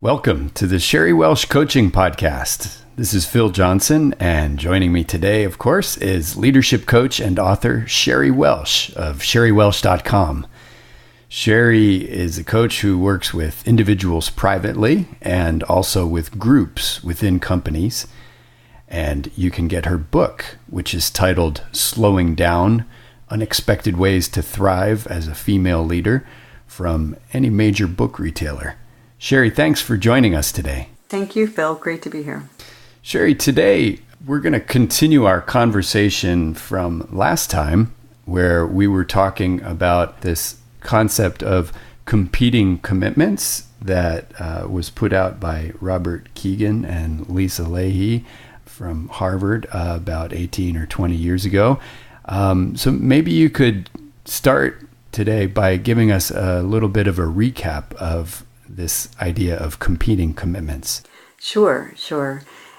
Welcome to the Sherry Welsh Coaching Podcast. This is Phil Johnson, and joining me today, of course, is leadership coach and author Sherry Welsh of sherrywelsh.com. Sherry is a coach who works with individuals privately and also with groups within companies. And you can get her book, which is titled Slowing Down: Unexpected Ways to Thrive as a Female Leader, from any major book retailer. Sherry, thanks for joining us today. Thank you, Phil. Great to be here. Sherry, today we're going to continue our conversation from last time, where we were talking about this concept of competing commitments that was put out by Robert Keegan and Lisa Leahy from Harvard about 18 or 20 years ago. So maybe you could start today by giving us a little bit of a recap of this idea of competing commitments. Sure.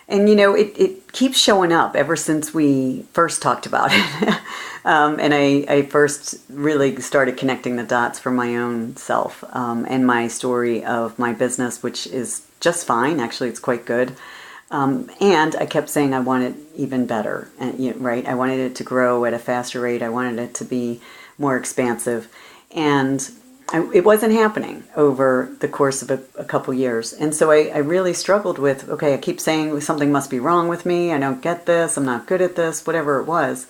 And it keeps showing up ever since we first talked about it. And I first really started connecting the dots for my own self and my story of my business, which is just fine. Actually, it's quite good. And I kept saying I wanted even better, right? I wanted it to grow at a faster rate. I wanted it to be more expansive. And it wasn't happening over the course of a couple years. And so I really struggled with, okay, I keep saying something must be wrong with me. I don't get this. I'm not good at this, whatever it was.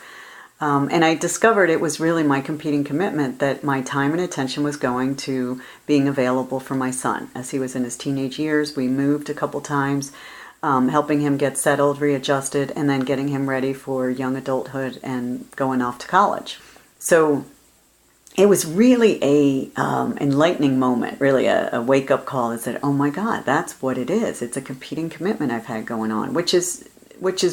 And I discovered it was really my competing commitment that my time and attention was going to being available for my son. As he was in his teenage years, we moved a couple times, helping him get settled, readjusted, and then getting him ready for young adulthood and going off to college. So it was really a enlightening moment, really a wake-up call that said, oh my God, that's what it is. It's a competing commitment I've had going on, which is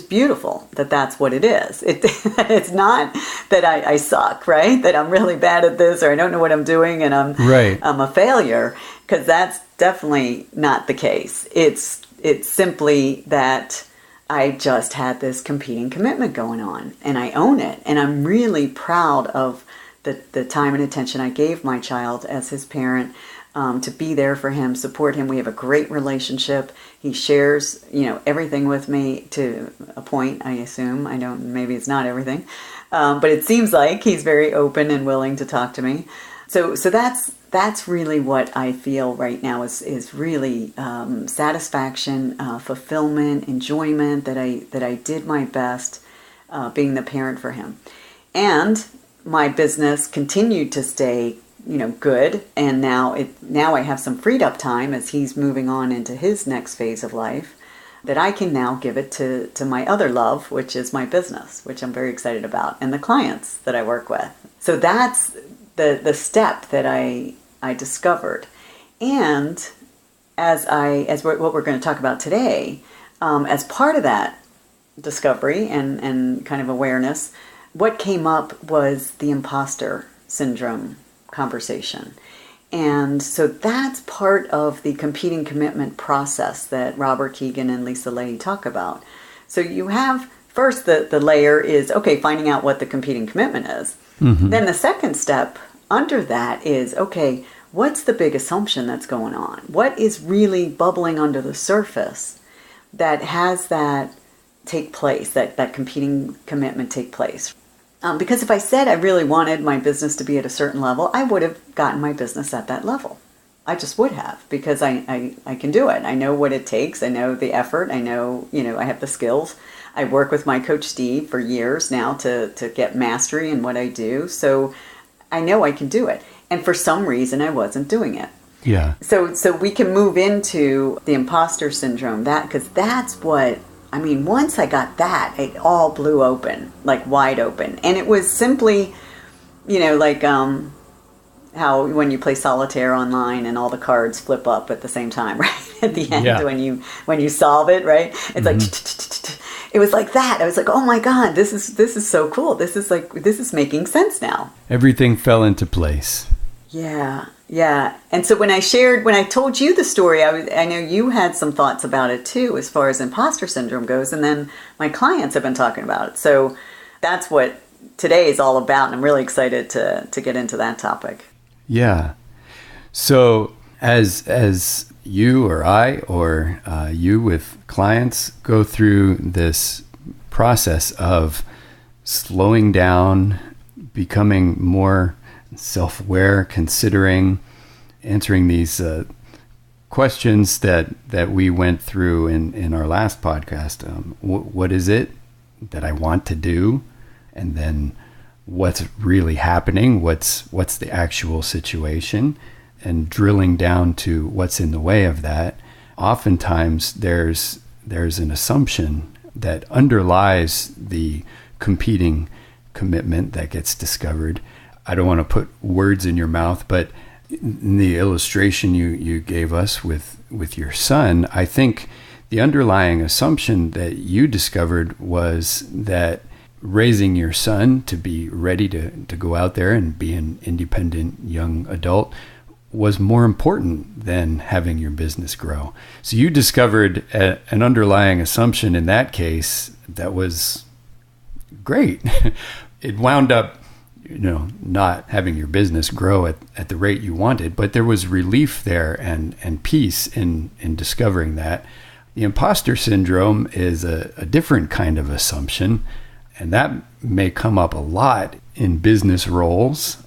beautiful that's what it is. It's not that I suck, right? That I'm really bad at this or I don't know what I'm doing and I'm a failure, because that's definitely not the case. It's simply that I just had this competing commitment going on and I own it. And I'm really proud of the time and attention I gave my child as his parent, to be there for him, support him. We have a great relationship. He shares, everything with me to a point, I assume. I don't, maybe it's not everything. But it seems like he's very open and willing to talk to me. So that's really what I feel right now is really satisfaction, fulfillment, enjoyment, that I did my best being the parent for him. And my business continued to stay, good. And now I have some freed up time as he's moving on into his next phase of life, that I can now give it to my other love, which is my business, which I'm very excited about, and the clients that I work with. So that's the step that I discovered. And as what we're going to talk about today, as part of that discovery and kind of awareness, what came up was the impostor syndrome conversation. And so that's part of the competing commitment process that Robert Keegan and Lisa Leahy talk about. So you have first the layer is, okay, finding out what the competing commitment is. Mm-hmm. Then the second step under that is, okay, what's the big assumption that's going on? What is really bubbling under the surface that has that take place, that competing commitment take place? Because if I said I really wanted my business to be at a certain level, I would have gotten my business at that level. I just would have, because I can do it. I know what it takes. I know the effort. I know, I have the skills. I work with my coach Steve for years now to get mastery in what I do. So I know I can do it. And for some reason, I wasn't doing it. Yeah. So we can move into the imposter syndrome, because that's what, once I got that, it all blew open, like wide open. And it was simply, like how when you play solitaire online and all the cards flip up at the same time, right? At the end, yeah. when you solve it, right? It's like, it was like that. I was like, oh my God, this is so cool. This is making sense now. Everything fell into place. Yeah. And so when I told you the story, I know you had some thoughts about it too, as far as imposter syndrome goes. And then my clients have been talking about it. So that's what today is all about. And I'm really excited to get into that topic. Yeah. So as you or I or you with clients go through this process of slowing down, becoming more self-aware, considering, answering these questions that we went through in our last podcast. What is it that I want to do? And then what's really happening? What's the actual situation? And drilling down to what's in the way of that. Oftentimes there's an assumption that underlies the competing commitment that gets discovered. I don't want to put words in your mouth, but in the illustration you gave us with your son, I think the underlying assumption that you discovered was that raising your son to be ready to go out there and be an independent young adult was more important than having your business grow. So you discovered an underlying assumption in that case that was great. It wound up, not having your business grow at the rate you wanted, but there was relief there and peace in discovering that. The imposter syndrome is a different kind of assumption, and that may come up a lot in business roles.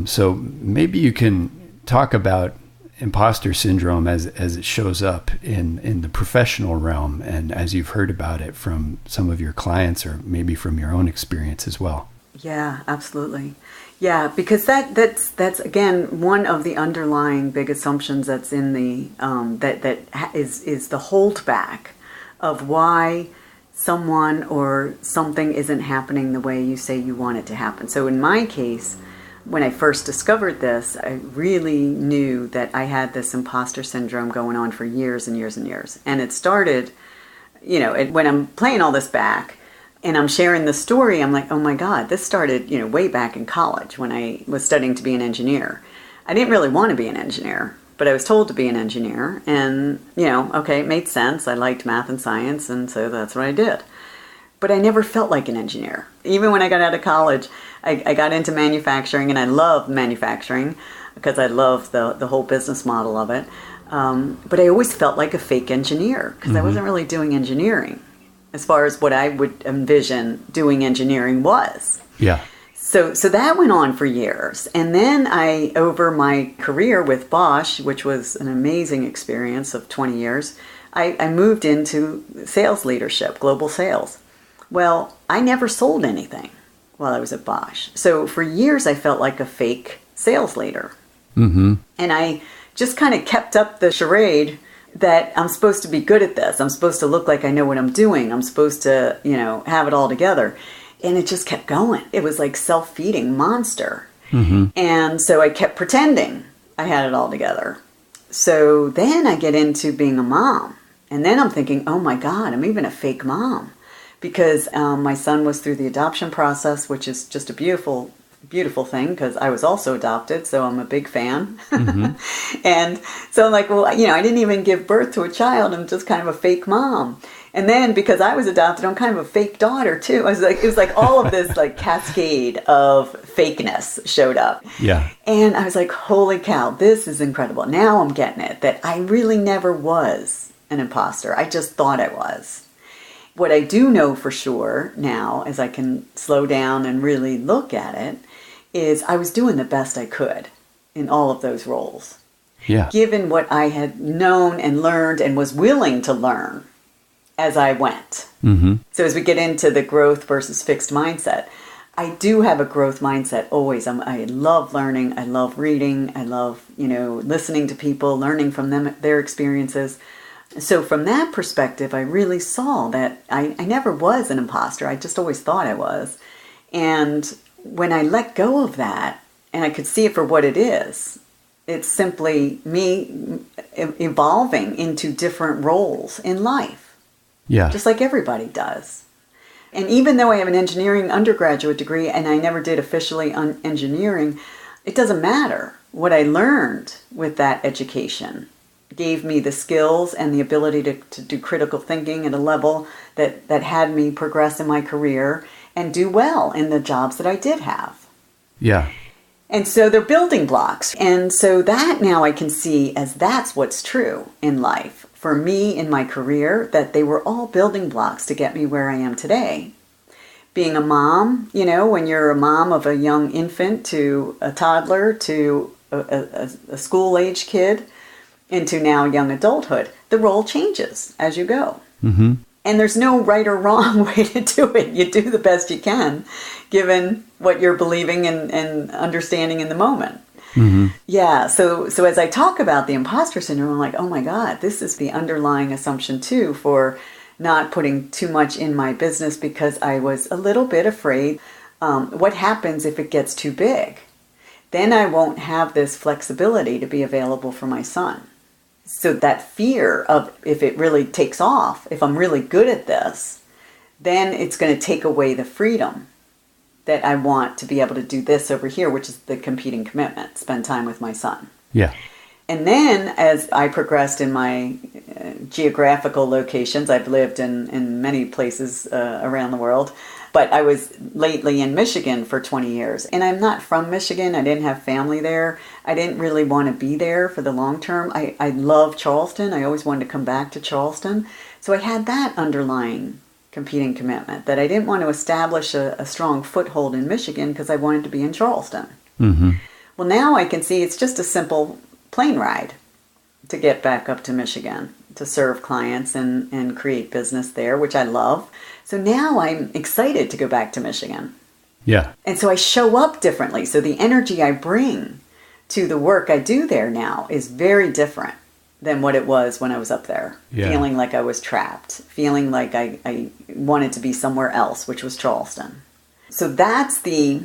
So maybe you can talk about imposter syndrome as it shows up in the professional realm, and as you've heard about it from some of your clients or maybe from your own experience as well. Yeah, absolutely. Yeah, because that's again one of the underlying big assumptions that's in the is the holdback of why someone or something isn't happening the way you say you want it to happen. So in my case, when I first discovered this, I really knew that I had this imposter syndrome going on for years and years and years. And it started, when I'm playing all this back and I'm sharing the story, I'm like, oh my God, this started, way back in college when I was studying to be an engineer. I didn't really want to be an engineer, but I was told to be an engineer. And, okay, it made sense. I liked math and science, and so that's what I did. But I never felt like an engineer. Even when I got out of college, I got into manufacturing, and I loved manufacturing because I love the whole business model of it. But I always felt like a fake engineer because I wasn't really doing engineering as far as what I would envision doing engineering was. Yeah. So that went on for years. And then over my career with Bosch, which was an amazing experience of 20 years, I moved into sales leadership, global sales. Well, I never sold anything while I was at Bosch. So for years, I felt like a fake sales leader. Mm-hmm. And I just kind of kept up the charade that I'm supposed to be good at this. I'm supposed to look like I know what I'm doing. I'm supposed to, have it all together. And it just kept going. It was like self-feeding monster. Mm-hmm. And so I kept pretending I had it all together. So then I get into being a mom. And then I'm thinking, oh my God, I'm even a fake mom. Because my son was through the adoption process, which is just a beautiful, beautiful thing, because I was also adopted, so I'm a big fan. Mm-hmm. And so I'm like, well, I didn't even give birth to a child. I'm just kind of a fake mom. And then because I was adopted, I'm kind of a fake daughter, too. It was like all of this like cascade of fakeness showed up. Yeah. And I was like, holy cow, this is incredible. Now I'm getting it, that I really never was an imposter. I just thought I was. What I do know for sure now, as I can slow down and really look at it, is I was doing the best I could in all of those roles. Yeah. Given what I had known and learned and was willing to learn as I went. Mm-hmm. So as we get into the growth versus fixed mindset, I do have a growth mindset always. I love learning. I love reading. I love, listening to people, learning from them, their experiences. So from that perspective, I really saw that I never was an imposter. I just always thought I was. And when I let go of that, and I could see it for what it is, it's simply me evolving into different roles in life. Yeah. Just like everybody does. And even though I have an engineering undergraduate degree and I never did officially on engineering, it doesn't matter. What I learned with that education gave me the skills and the ability to do critical thinking at a level that had me progress in my career and do well in the jobs that I did have. Yeah. And so they're building blocks. And so that now I can see as that's what's true in life. For me, in my career, that they were all building blocks to get me where I am today. Being a mom, when you're a mom of a young infant to a toddler to a school-age kid into now young adulthood, the role changes as you go. Mm-hmm. And there's no right or wrong way to do it. You do the best you can, given what you're believing and understanding in the moment. Mm-hmm. Yeah, so as I talk about the imposter syndrome, I'm like, oh my God, this is the underlying assumption too for not putting too much in my business because I was a little bit afraid. What happens if it gets too big? Then I won't have this flexibility to be available for my son. So that fear of if it really takes off, if I'm really good at this, then it's going to take away the freedom that I want to be able to do this over here, which is the competing commitment, spend time with my son. Yeah. And then as I progressed in my geographical locations, I've lived in many places around the world, but I was lately in Michigan for 20 years. And I'm not from Michigan. I didn't have family there. I didn't really want to be there for the long term. I love Charleston. I always wanted to come back to Charleston. So I had that underlying competing commitment that I didn't want to establish a strong foothold in Michigan because I wanted to be in Charleston. Mm-hmm. Well, now I can see it's just a simple plane ride to get back up to Michigan to serve clients and create business there, which I love. So now I'm excited to go back to Michigan. Yeah. And so I show up differently. So the energy I bring to the work I do there now is very different than what it was when I was up there. Yeah. Feeling like I was trapped, feeling like I wanted to be somewhere else, which was Charleston. So that's the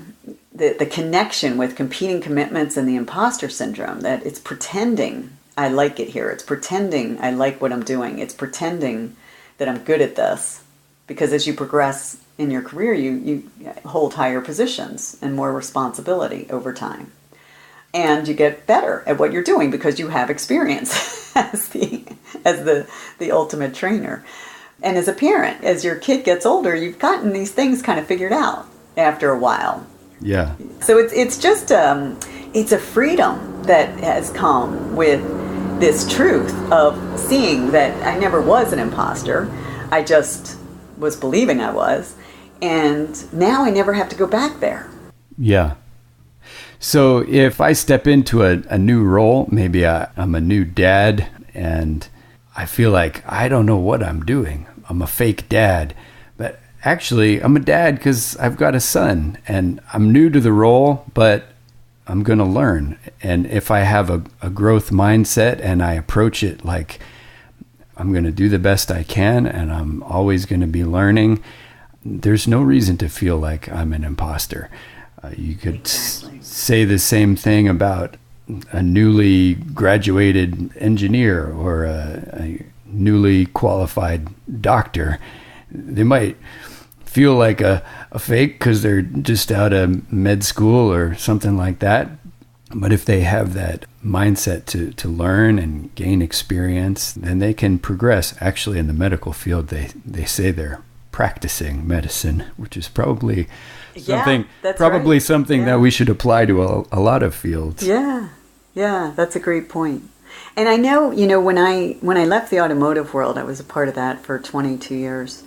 connection with competing commitments and the imposter syndrome, that it's pretending I like it here. It's pretending I like what I'm doing. It's pretending that I'm good at this. Because as you progress in your career, you hold higher positions and more responsibility over time. And you get better at what you're doing because you have experience as the ultimate trainer. And as a parent, as your kid gets older, you've gotten these things kind of figured out after a while. Yeah. So it's just it's a freedom that has come with this truth of seeing that I never was an imposter. I just was believing I was. And now I never have to go back there. Yeah. So if I step into a new role, maybe I'm a new dad and I feel like I don't know what I'm doing. I'm a fake dad. But actually, I'm a dad because I've got a son and I'm new to the role, but I'm going to learn. And if I have a growth mindset and I approach it like I'm going to do the best I can and I'm always going to be learning, there's no reason to feel like I'm an imposter. You could say the same thing about a newly graduated engineer or a newly qualified doctor. They might feel like a fake because they're just out of med school or something like that. But if they have that mindset to learn and gain experience, then they can progress. Actually, in the medical field, they say they're practicing medicine, which is probably something that we should apply to a lot of fields. Yeah, that's a great point. And I know, when I left the automotive world, I was a part of that for 22 years.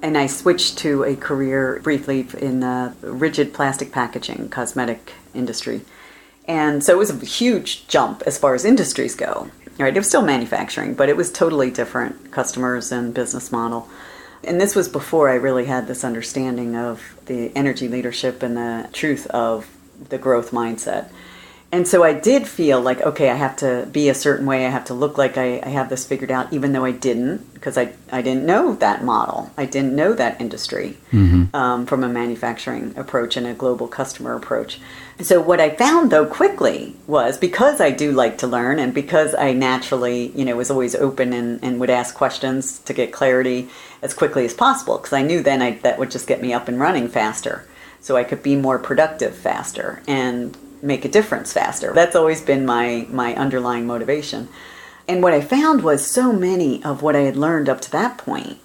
And I switched to a career briefly in rigid plastic packaging, cosmetic industry. And so it was a huge jump as far as industries go. Right? It was still manufacturing, but it was totally different customers and business model. And this was before I really had this understanding of the energy leadership and the truth of the growth mindset. And so I did feel like, okay, I have to be a certain way. I have to look like I have this figured out, even though I didn't, because I didn't know that model. I didn't know that industry from a manufacturing approach and a global customer approach. So what I found, though, quickly was because I do like to learn and because I naturally, was always open and would ask questions to get clarity as quickly as possible, because I knew then that would just get me up and running faster so I could be more productive faster and make a difference faster. That's always been my underlying motivation. And what I found was so many of what I had learned up to that point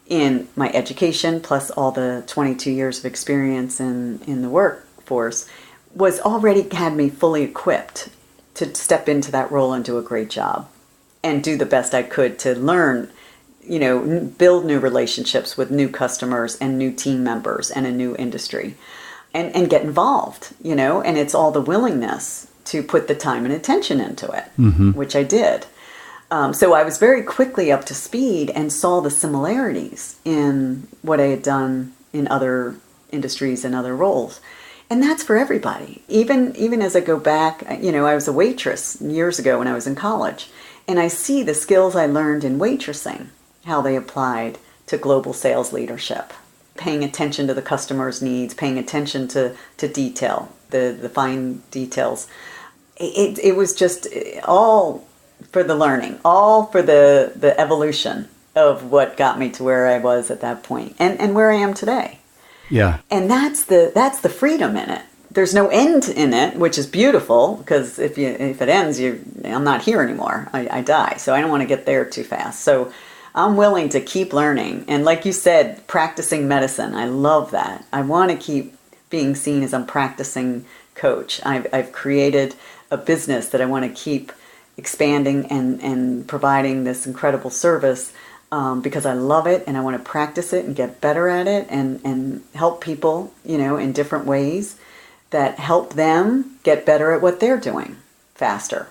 in my education, plus all the 22 years of experience in the workforce, was already had me fully equipped to step into that role and do a great job and do the best I could to learn, build new relationships with new customers and new team members and a new industry and get involved, and it's all the willingness to put the time and attention into it, which I did. So I was very quickly up to speed and saw the similarities in what I had done in other industries and other roles. And that's for everybody. Even as I go back, I was a waitress years ago when I was in college. And I see the skills I learned in waitressing, how they applied to global sales leadership. Paying attention to the customer's needs, paying attention to detail, the fine details. It was just all for the learning, all for the evolution of what got me to where I was at that point and where I am today. Yeah. And that's the freedom in it. There's no end in it, which is beautiful, because if it ends, I'm not here anymore. I die. So I don't want to get there too fast. So I'm willing to keep learning. And like you said, practicing medicine. I love that. I want to keep being seen as I'm practicing coach. I've created a business that I want to keep expanding and providing this incredible service because I love it and I want to practice it and get better at it and help people, in different ways that help them get better at what they're doing faster.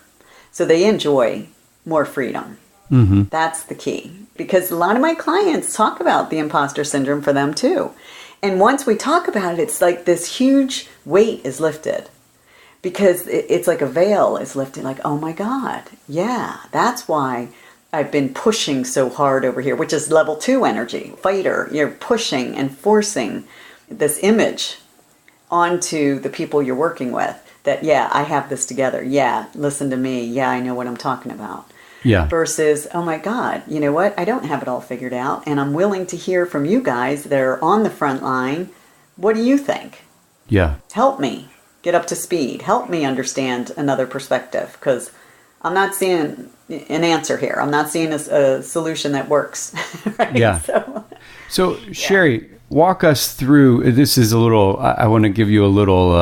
So they enjoy more freedom. Mm-hmm. That's the key. Because a lot of my clients talk about the imposter syndrome for them too. And once we talk about it, it's like this huge weight is lifted. Because it's like a veil is lifted, like, oh my God, yeah, that's why I've been pushing so hard over here, which is level 2 energy, fighter. You're pushing and forcing this image onto the people you're working with that, yeah, I have this together. Yeah, listen to me. Yeah, I know what I'm talking about. Yeah. Versus, oh my God, you know what? I don't have it all figured out. And I'm willing to hear from you guys that are on the front line. What do you think? Yeah. Help me get up to speed. Help me understand another perspective, because I'm not seeing an answer here. I'm not seeing a solution that works. Right? Yeah. So Sherry, walk us through, this is I want to give you a little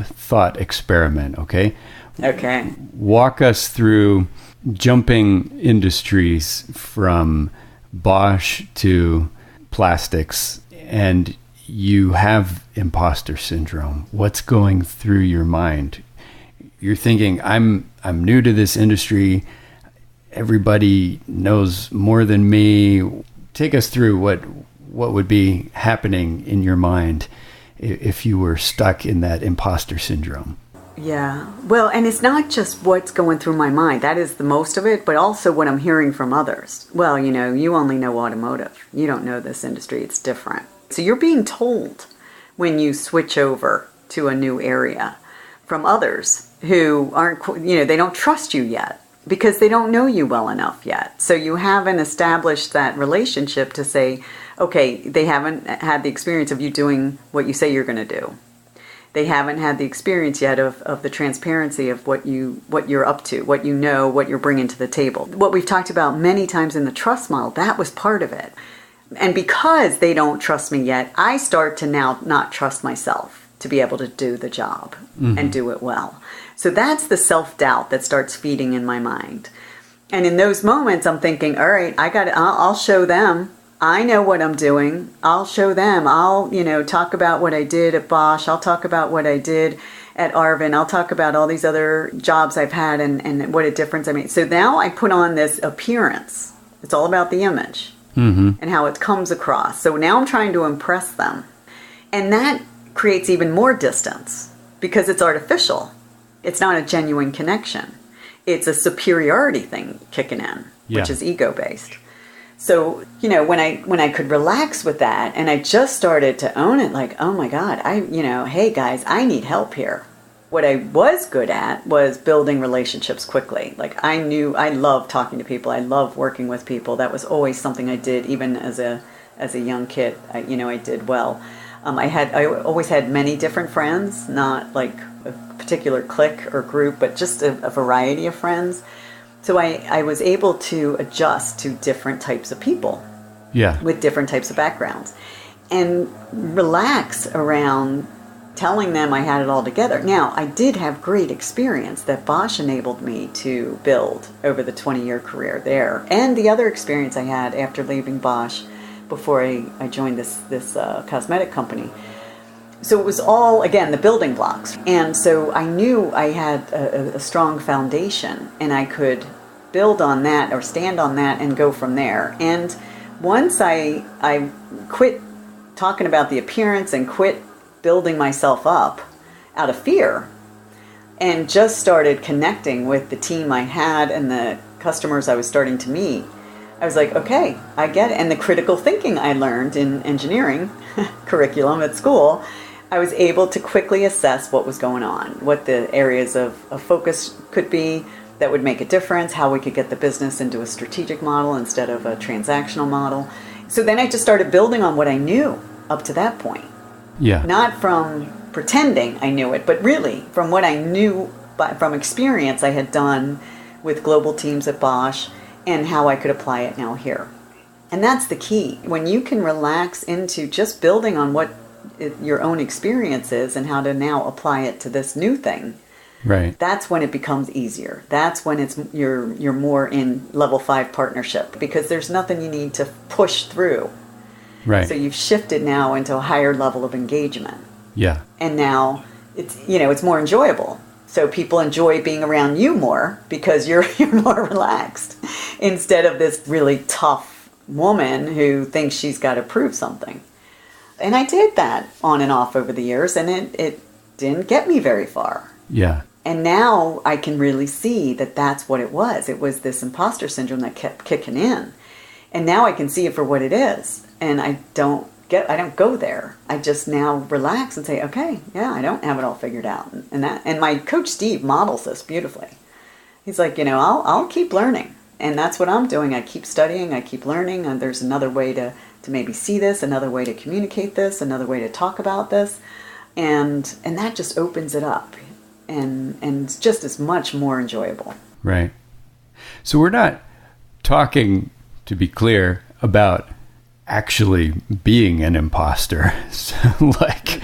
thought experiment, okay? Okay. Walk us through jumping industries from Bosch to plastics, and you have imposter syndrome. What's going through your mind? You're thinking, I'm new to this industry. Everybody knows more than me. Take us through what would be happening in your mind if you were stuck in that imposter syndrome. Yeah. Well, and it's not just what's going through my mind. That is the most of it, but also what I'm hearing from others. Well, you only know automotive. You don't know this industry. It's different. So you're being told when you switch over to a new area from others who aren't, they don't trust you yet because they don't know you well enough yet. So you haven't established that relationship to say, okay, they haven't had the experience of you doing what you say you're going to do. They haven't had the experience yet of the transparency of what you're up to, what you know, what you're bringing to the table. What we've talked about many times in the trust model, that was part of it. And because they don't trust me yet, I start to now not trust myself to be able to do the job and do it well. So that's the self-doubt that starts feeding in my mind. And in those moments, I'm thinking, all right, I'll show them. I know what I'm doing. I'll show them. I'll, talk about what I did at Bosch. I'll talk about what I did at Arvin. I'll talk about all these other jobs I've had and what a difference I made. So now I put on this appearance. It's all about the image and how it comes across. So now I'm trying to impress them. And that creates even more distance because it's artificial. It's not a genuine connection. It's a superiority thing kicking in, which is ego-based. So, when I could relax with that and I just started to own it, like, oh my God, hey guys, I need help here. What I was good at was building relationships quickly. Like I love talking to people. I love working with people. That was always something I did, even as a young kid. I did well. I always had many different friends, not like a particular clique or group, but just a variety of friends. So I was able to adjust to different types of people with different types of backgrounds and relax around telling them I had it all together. Now, I did have great experience that Bosch enabled me to build over the 20-year career there. And the other experience I had after leaving Bosch before I joined this cosmetic company. So it was all, again, the building blocks. And so I knew I had a strong foundation, and I could build on that or stand on that and go from there. And once I quit talking about the appearance and quit building myself up out of fear and just started connecting with the team I had and the customers I was starting to meet, I was like, okay, I get it. And the critical thinking I learned in engineering curriculum at school, I was able to quickly assess what was going on, what the areas of focus could be that would make a difference, how we could get the business into a strategic model instead of a transactional model. So then I just started building on what I knew up to that point. Yeah. Not from pretending I knew it, but really from what I knew from experience I had done with global teams at Bosch and how I could apply it now here. And that's the key. When you can relax into just building on what your own experience is and how to now apply it to this new thing, right, that's when it becomes easier. That's when you're more in level 5 partnership, because there's nothing you need to push through. Right. So you've shifted now into a higher level of engagement. Yeah. And now it's more enjoyable. So people enjoy being around you more because you're more relaxed instead of this really tough woman who thinks she's got to prove something. And I did that on and off over the years, and it didn't get me very far. Yeah. And now I can really see that that's what it was. It was this imposter syndrome that kept kicking in. And now I can see it for what it is. And I don't go there. I just now relax and say, okay, yeah, I don't have it all figured out. And my coach Steve models this beautifully. He's like, I'll keep learning. And that's what I'm doing. I keep studying, I keep learning, and there's another way to maybe see this, another way to communicate this, another way to talk about this. And that just opens it up and just is much more enjoyable. Right. So we're not talking, to be clear, about actually being an imposter. So, like,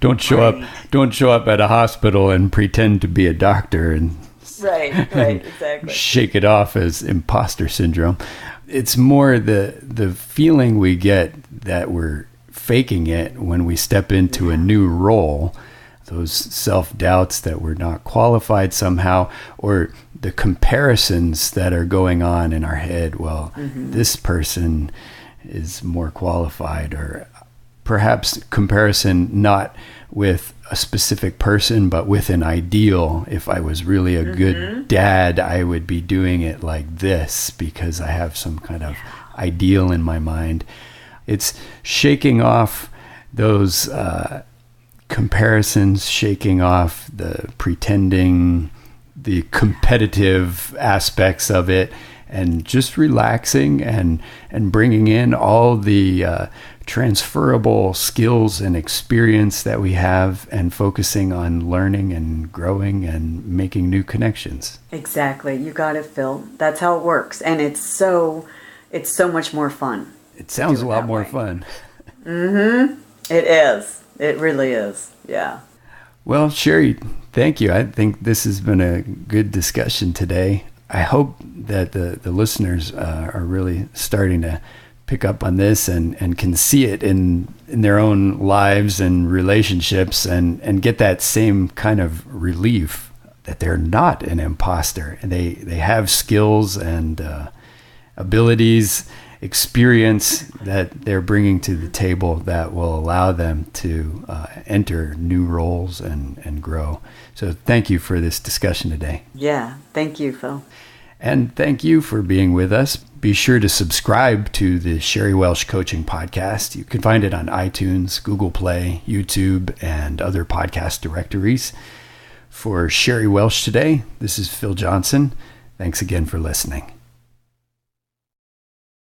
don't show up at a hospital and pretend to be a doctor and right, exactly. shake it off as imposter syndrome. It's more the feeling we get that we're faking it when we step into a new role, those self-doubts that we're not qualified somehow, or the comparisons that are going on in our head. Well, this person is more qualified, or perhaps comparison not with a specific person, but with an ideal. If I was really a good dad, I would be doing it like this because I have some kind of ideal in my mind. It's shaking off those comparisons, shaking off the pretending, the competitive aspects of it, and just relaxing and bringing in all the transferable skills and experience that we have, and focusing on learning and growing and making new connections. Exactly. You got it, Phil. That's how it works. And it's so much more fun. It sounds a lot more fun. It is. It really is. Yeah. Well, Sherry, thank you. I think this has been a good discussion today. I hope that the listeners are really starting to pick up on this and can see it in their own lives and relationships, and get that same kind of relief that they're not an imposter, and they have skills and abilities, experience that they're bringing to the table that will allow them to enter new roles and grow. So thank you for this discussion today. Yeah. Thank you, Phil. And thank you for being with us. Be sure to subscribe to the Sherry Welsh Coaching Podcast. You can find it on iTunes, Google Play, YouTube, and other podcast directories. For Sherry Welsh today, this is Phil Johnson. Thanks again for listening.